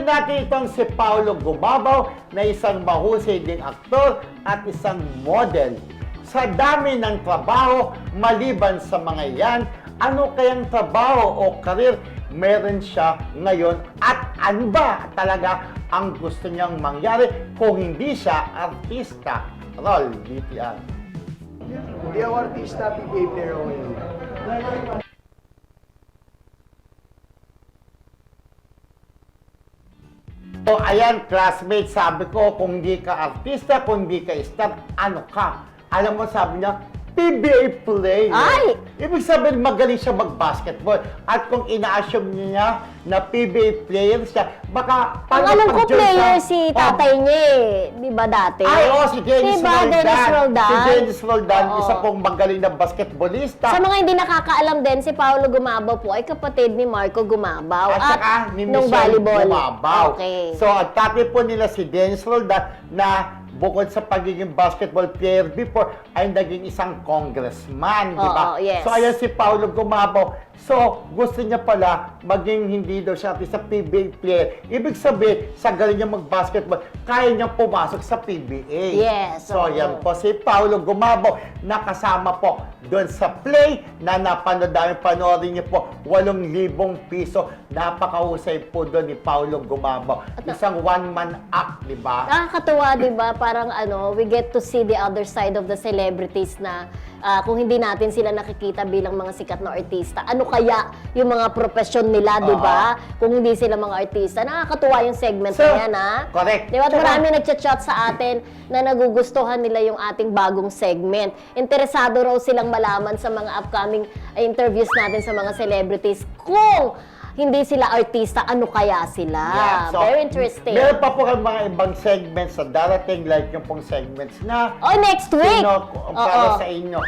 Siyempre natin itong si Paolo Gumabaw na isang mahusay ding aktor at isang model. Sa dami ng trabaho, maliban sa mga yan, ano kayang trabaho o karir meron siya ngayon at ano ba talaga ang gusto niyang mangyari kung hindi siya artista? Roll, BTR. Hindi ako artista, PBA player ako yun. So, ayan, classmate, sabi ko, kung hindi ka artista, kung hindi ka star, ano ka? Alam mo, sabi niya, PBA player. Ay! Ibig sabihin, magaling siya mag-basketball. At kung ina-assume niya na PBA player siya, baka... Ang alam ko, pag-join player sa- si tatay niya eh. Di ba dati? Ay, oo, si Dennis Diba, Roldan. Dennis Roldan? Si Dennis Roldan, Oo. isa pong magaling na basketballista. Sa mga hindi nakakaalam din, si Paolo Gumabaw po ay kapatid ni Marco Gumabaw. At saka ni nung Michelle volleyball. Gumabaw. Okay. So, ang tatay po nila si Dennis Roldan na bukod sa pagiging basketball player before, ay naging isang congressman, di ba? Oo, yes. So, ayan si Paolo Gumabaw. So, gusto niya pala maging hindi daw siya sa PBA player. Ibig sabihin, sa galing niya mag-basketball, kaya niyang pumasok sa PBA. Yes, So, oo. yan po si Paolo Gumabaw, nakasama po doon sa play na napanood namin, panoorin niyo po, 8,000 piso. Napakahusay po doon ni Paolo Gumabaw. Isang one-man act, di ba? Nakakatuwa, di ba? Parang we get to see the other side of the celebrities na kung hindi natin sila nakikita bilang mga sikat na artista, ano kaya yung mga profesyon nila, di ba? Kung hindi sila mga artista. Nakakatuwa yung segment So, na yan, ha? correct. Di ba? At Tsaka- marami nagchat-chat sa atin na nagugustuhan nila yung ating bagong segment. Interesado raw silang malaman sa mga upcoming interviews natin sa mga celebrities kung hindi sila artista, ano kaya sila? Yeah, so, Very interesting. Meron pa po kang mga ibang segments sa darating, like yung pong segments na Oh, next week! para Oo. sa inyo.